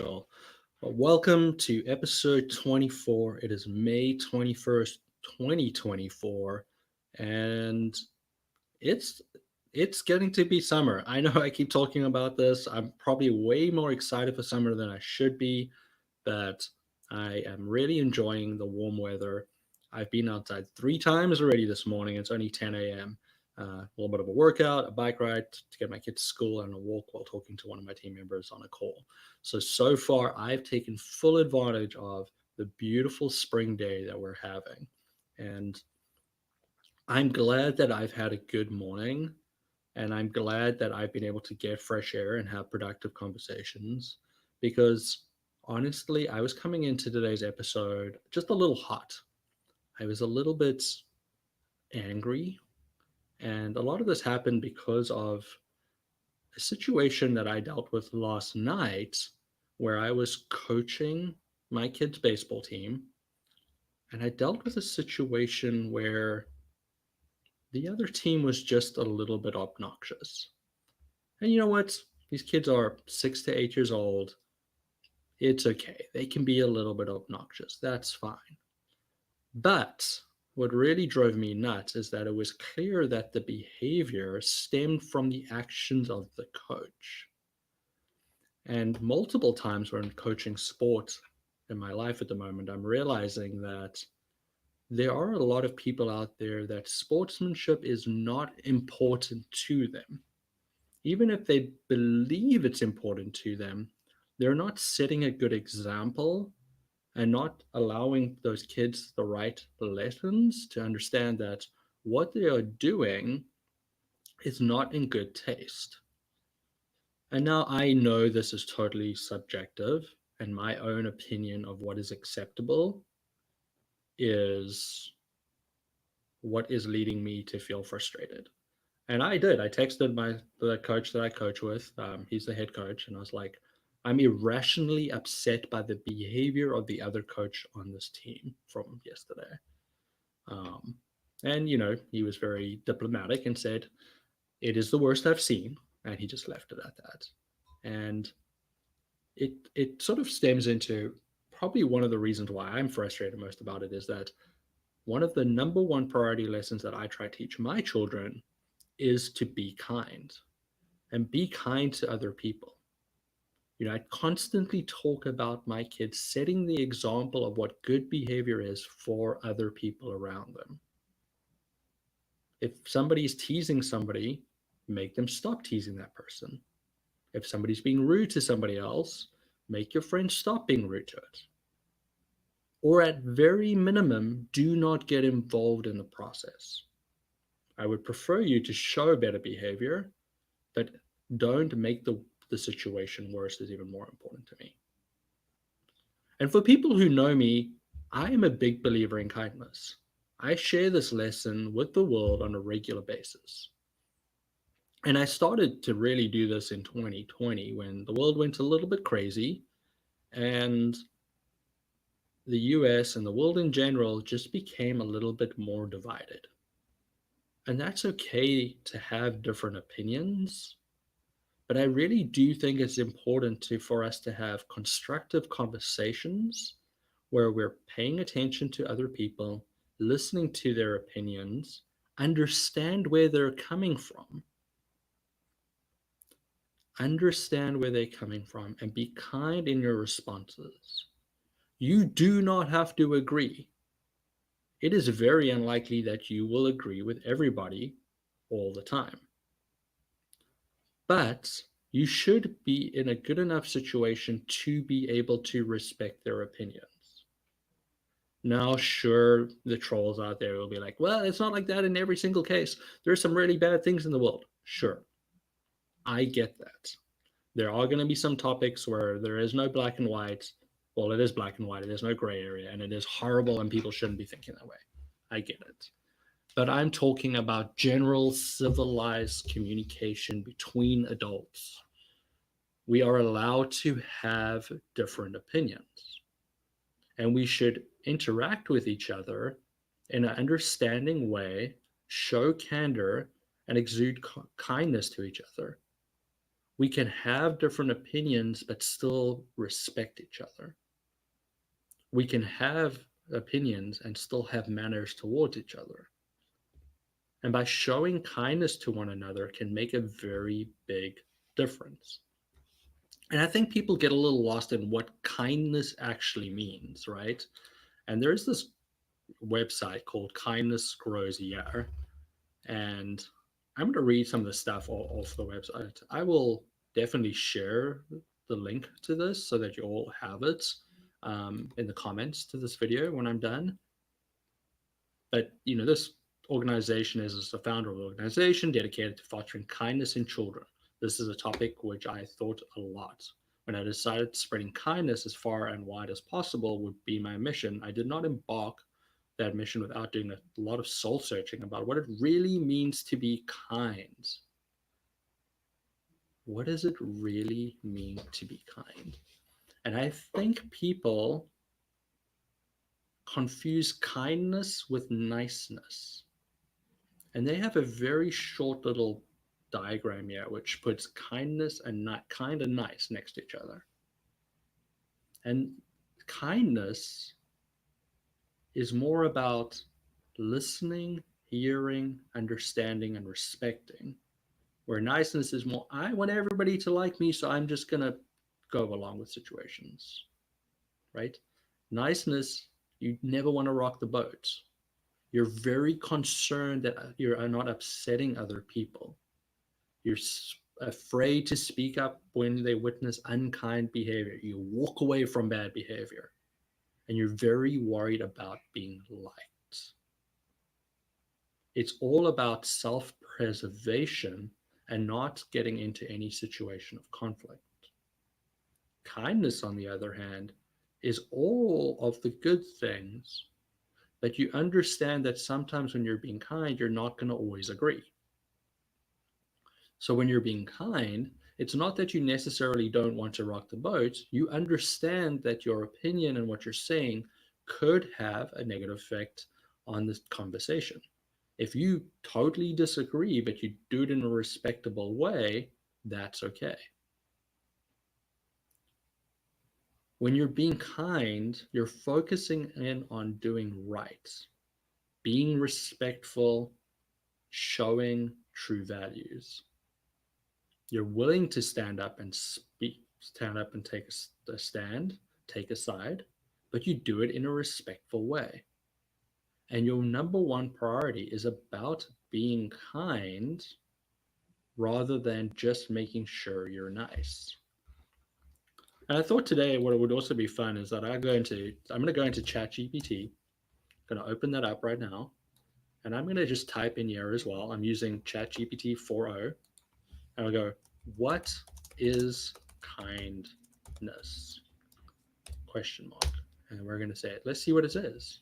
Well, welcome to episode 24. It is May 21st, 2024, and it's it's getting to be summer. I know I keep talking about this. I'm probably way more excited for summer than I should be, but I am really enjoying the warm weather. I've been outside 3 times already this morning. It's only 10 a.m. A little bit of a workout, a bike ride to get my kids to school, and a walk while talking to one of my team members on a call. So far, I've taken full advantage of the beautiful spring day that we're having. And I'm glad that I've had a good morning, and I'm glad that I've been able to get fresh air and have productive conversations because honestly, I was coming into today's episode just a little hot. I was a little bit angry, and a lot of this happened because of a situation that I dealt with last night where I was coaching my kids' baseball team, and I dealt with a situation where the other team was just a little bit obnoxious. And you know what? These kids are 6 to 8 years old. It's okay. They can be a little bit obnoxious. That's fine. But what really drove me nuts is that it was clear that the behavior stemmed from the actions of the coach. And multiple times when coaching sports in my life at the moment, I'm realizing that there are a lot of people out there that sportsmanship is not important to them. Even if they believe it's important to them, they're not setting a good example and not allowing those kids the right lessons to understand that what they are doing is not in good taste. And now I know this is totally subjective, and my own opinion of what is acceptable is what is leading me to feel frustrated. And I did. I texted the coach that I coach with. He's the head coach, and I was like, I'm irrationally upset by the behavior of the other coach on this team from yesterday. Um, and he was very diplomatic and said, "It is the worst I've seen," and he just left it at that. And it sort of stems into probably one of the reasons why I'm frustrated most about it is that one of the number one priority lessons that I try to teach my children is to be kind and be kind to other people. I constantly talk about my kids setting the example of what good behavior is for other people around them. If somebody's teasing somebody, make them stop teasing that person. If somebody's being rude to somebody else, make your friend stop being rude to it. Or at very minimum, do not get involved in the process. I would prefer you to show better behavior, but don't make the situation worse is even more important to me. And for people who know me, I am a big believer in kindness. I share this lesson with the world on a regular basis. And I started to really do this in 2020 when the world went a little bit crazy and the US and the world in general just became a little bit more divided. And that's okay to have different opinions, but I really do think it's important for us to have constructive conversations where we're paying attention to other people, listening to their opinions, understand where they're coming from, and be kind in your responses. You do not have to agree. It is very unlikely that you will agree with everybody all the time. But you should be in a good enough situation to be able to respect their opinions. Now, sure, the trolls out there will be like, well, it's not like that in every single case. There's some really bad things in the world. Sure, I get that. There are going to be some topics where there is no black and white. Well, it is black and white. There's no gray area, and it is horrible, and people shouldn't be thinking that way. I get it. But I'm talking about general civilized communication between adults. We are allowed to have different opinions, and we should interact with each other in an understanding way, show candor, and exude kindness to each other We can have different opinions but still respect each other. We can have opinions and still have manners towards each other. And by showing kindness to one another can make a very big difference. And I think people get a little lost in what kindness actually means, right? And there's this website called Kindness Grows a Year. And I'm going to read some of the stuff off the website. I will definitely share the link to this so that you all have it in the comments to this video when I'm done. But this organization is the founder of an organization dedicated to fostering kindness in children. This is a topic which I thought a lot. When I decided spreading kindness as far and wide as possible would be my mission, I did not embark that mission without doing a lot of soul searching about what it really means to be kind. What does it really mean to be kind? And I think people confuse kindness with niceness. And they have a very short little diagram here which puts kindness and not kind and nice next to each other. And kindness is more about listening, hearing, understanding, and respecting. Where niceness is more, I want everybody to like me, so I'm just going to go along with situations, right? Niceness, you never want to rock the boat. You're very concerned that you are not upsetting other people. You're afraid to speak up when they witness unkind behavior. You walk away from bad behavior. And you're very worried about being liked. It's all about self-preservation and not getting into any situation of conflict. Kindness, on the other hand, is all of the good things, but you understand that sometimes when you're being kind, you're not going to always agree. So when you're being kind, it's not that you necessarily don't want to rock the boat. You understand that your opinion and what you're saying could have a negative effect on this conversation. If you totally disagree, but you do it in a respectable way, that's okay. When you're being kind, you're focusing in on doing right, being respectful, showing true values. You're willing to stand up and speak, stand up and take a stand, take a side, but you do it in a respectful way. And your number one priority is about being kind rather than just making sure you're nice. And I thought today what would also be fun is that I'm going to go into ChatGPT. I'm going to open that up right now, and I'm going to just type in here as well. I'm using ChatGPT 4.0, and I'll go, what is kindness? Question mark. And we're going to say it. Let's see what it says.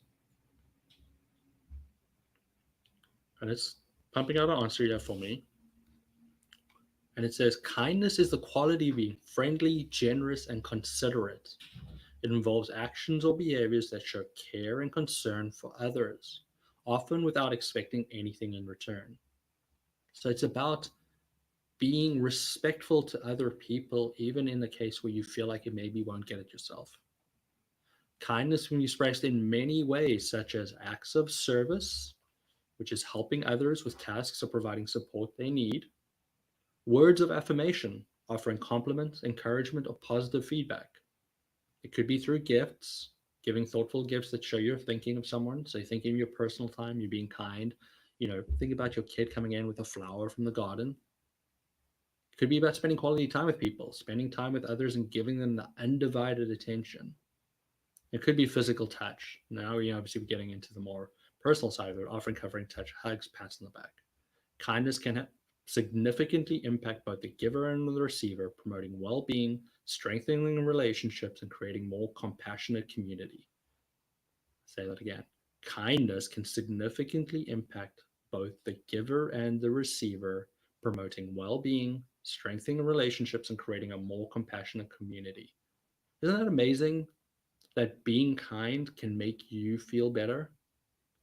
And it's pumping out an answer here for me. And it says, kindness is the quality of being friendly, generous, and considerate. It involves actions or behaviors that show care and concern for others, often without expecting anything in return. So it's about being respectful to other people, even in the case where you feel like you maybe won't get it yourself. Kindness can be expressed in many ways, such as acts of service, which is helping others with tasks or providing support they need. Words of affirmation, offering compliments, encouragement, or positive feedback. It could be through gifts, giving thoughtful gifts that show you're thinking of someone. So you're thinking of your personal time, you're being kind. Think about your kid coming in with a flower from the garden. It could be about spending quality time with people, spending time with others and giving them the undivided attention. It could be physical touch. Now, obviously we're getting into the more personal side of it, offering covering touch, hugs, pats on the back. Kindness can significantly impact both the giver and the receiver, promoting well-being, strengthening relationships, and creating more compassionate community. Say that again. Kindness can significantly impact both the giver and the receiver, promoting well-being, strengthening relationships, and creating a more compassionate community. Isn't that amazing that being kind can make you feel better?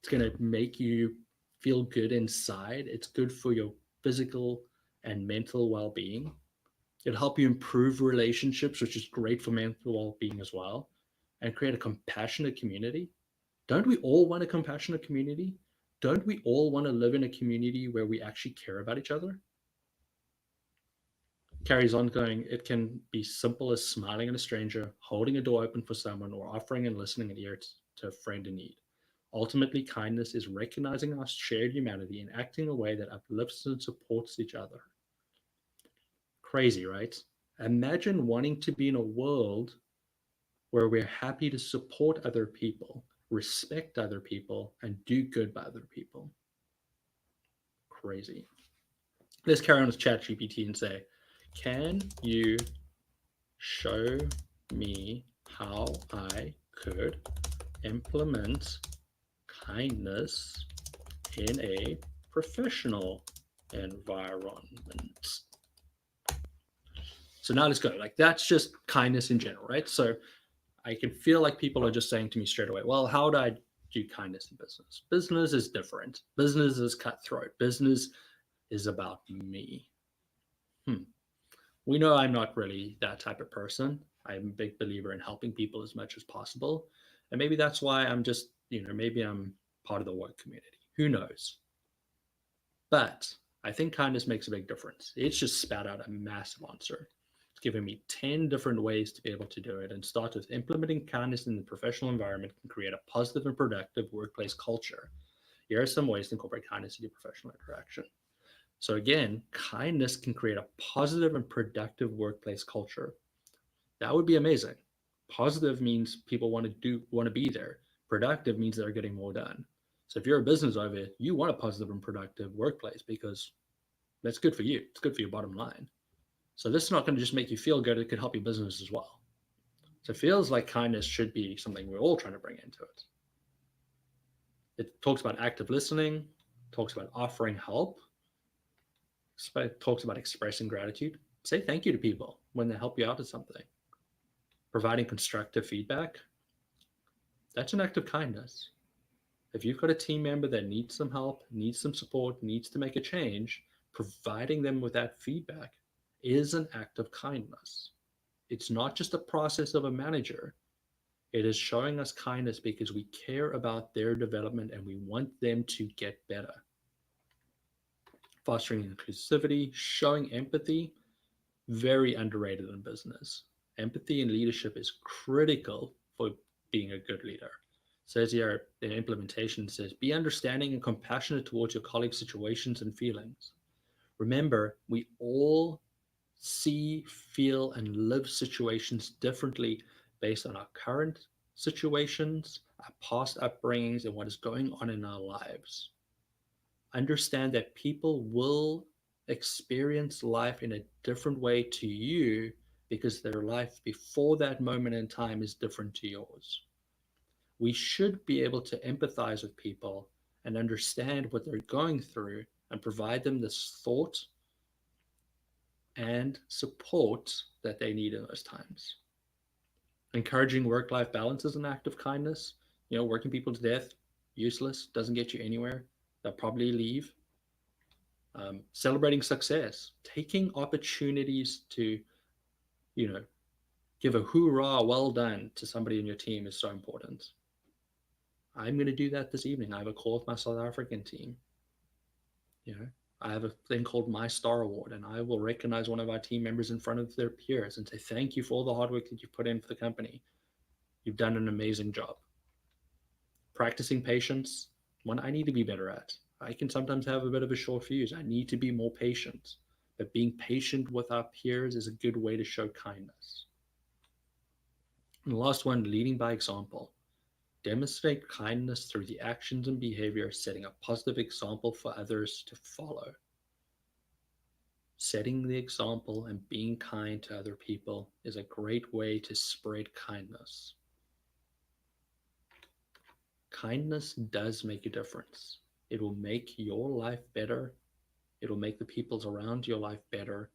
It's going to make you feel good inside. It's good for your physical and mental well-being. It'll help you improve relationships, which is great for mental well-being as well, and create a compassionate community. Don't we all want a compassionate community? Don't we all want to live in a community where we actually care about each other? Carries on going, it can be simple as smiling at a stranger, holding a door open for someone, or offering and listening an ear to a friend in need. Ultimately, kindness is recognizing our shared humanity and acting in a way that uplifts and supports each other. Crazy, right? Imagine wanting to be in a world where we're happy to support other people, respect other people, and do good by other people. Crazy. Let's carry on with ChatGPT and say, can you show me how I could implement kindness in a professional environment? So now let's go. Like, that's just kindness in general, right? So I can feel like people are just saying to me straight away, well, how do I do kindness in business? Business is different. Business is cutthroat. Business is about me. Hmm. We know I'm not really that type of person. I'm a big believer in helping people as much as possible. And maybe that's why I'm just, maybe I'm part of the work community. Who knows? But I think kindness makes a big difference. It's just spat out a massive answer. It's given me 10 different ways to be able to do it, and start with implementing kindness in the professional environment can create a positive and productive workplace culture. Here are some ways to incorporate kindness into your professional interaction. So again, kindness can create a positive and productive workplace culture. That would be amazing. Positive means people want to be there. Productive means they're getting more done. So if you're a business owner, you want a positive and productive workplace because that's good for you. It's good for your bottom line. So this is not going to just make you feel good, it could help your business as well. So it feels like kindness should be something we're all trying to bring into it. It talks about active listening, talks about offering help, talks about expressing gratitude. Say thank you to people when they help you out with something. Providing constructive feedback, that's an act of kindness. If you've got a team member that needs some help, needs some support, needs to make a change, providing them with that feedback is an act of kindness. It's not just a process of a manager. It is showing us kindness because we care about their development and we want them to get better. Fostering inclusivity, showing empathy, very underrated in business. Empathy in leadership is critical for being a good leader. Says here in implementation, says be understanding and compassionate towards your colleagues' situations and feelings. Remember, we all see, feel, and live situations differently based on our current situations, our past upbringings, and what is going on in our lives. Understand that people will experience life in a different way to you because their life before that moment in time is different to yours. We should be able to empathize with people and understand what they're going through and provide them this thought and support that they need in those times. Encouraging work life balance is an act of kindness. Working people to death, useless, doesn't get you anywhere. They'll probably leave. Celebrating success, taking opportunities to, you know, give a hoorah, well done to somebody in your team is so important. I'm going to do that this evening. I have a call with my South African team. You know, I have a thing called My Star Award, and I will recognize one of our team members in front of their peers and say, thank you for all the hard work that you've put in for the company. You've done an amazing job. Practicing patience, one I need to be better at. I can sometimes have a bit of a short fuse. I need to be more patient. But being patient with our peers is a good way to show kindness. And the last one, leading by example. Demonstrate kindness through the actions and behavior, setting a positive example for others to follow. Setting the example and being kind to other people is a great way to spread kindness. Kindness does make a difference. It will make your life better. It will make the people's around your life better.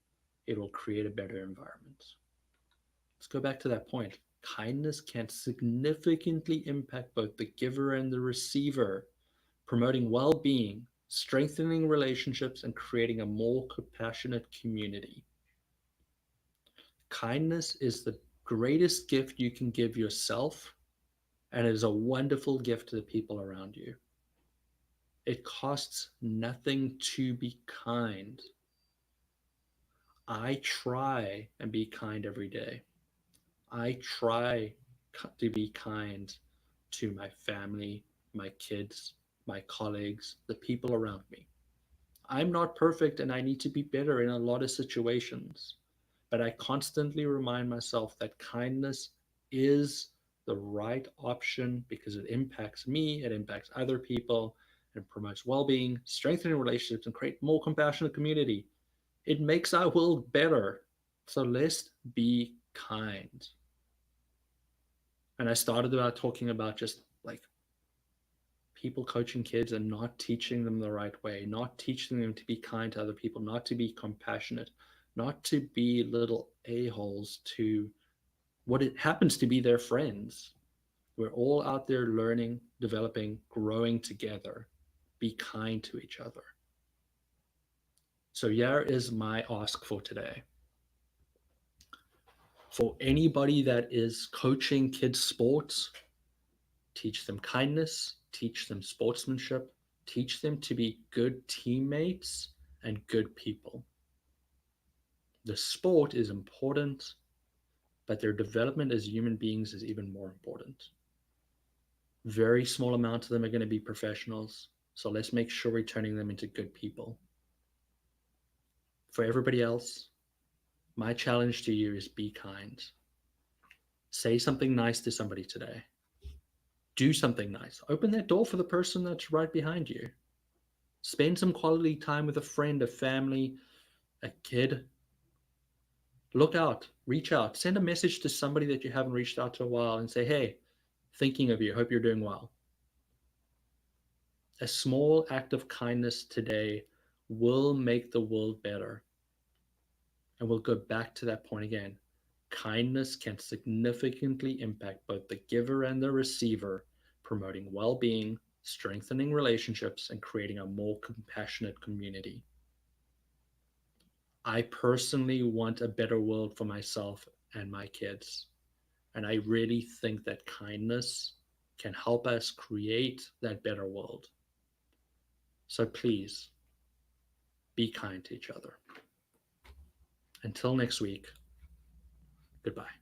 It will create a better environment. Let's go back to that point. Kindness can significantly impact both the giver and the receiver, promoting well being, strengthening relationships, and creating a more compassionate community. Kindness is the greatest gift you can give yourself, and it is a wonderful gift to the people around you. It costs nothing to be kind. I try and be kind every day. I try to be kind to my family, my kids, my colleagues, the people around me. I'm not perfect and I need to be better in a lot of situations, but I constantly remind myself that kindness is the right option because it impacts me, it impacts other people, and promotes well being, strengthening relationships, and create more compassionate community. It makes our world better. So let's be kind. And I started about talking about just like people coaching kids and not teaching them the right way, not teaching them to be kind to other people, not to be compassionate, not to be little a-holes to what it happens to be their friends. We're all out there learning, developing, growing together. Be kind to each other. So here is my ask for today. For anybody that is coaching kids sports, teach them kindness, teach them sportsmanship, teach them to be good teammates and good people. The sport is important, but their development as human beings is even more important. Very small amount of them are going to be professionals, so let's make sure we're turning them into good people. For everybody else, my challenge to you is be kind. Say something nice to somebody today. Do something nice. Open that door for the person that's right behind you. Spend some quality time with a friend, a family, a kid. Look out, reach out, send a message to somebody that you haven't reached out to a while and say, hey, thinking of you, hope you're doing well. A small act of kindness today will make the world better. And we'll go back to that point again. Kindness can significantly impact both the giver and the receiver, promoting well being, strengthening relationships, and creating a more compassionate community. I personally want a better world for myself and my kids. And I really think that kindness can help us create that better world. So please be kind to each other. Until next week, goodbye.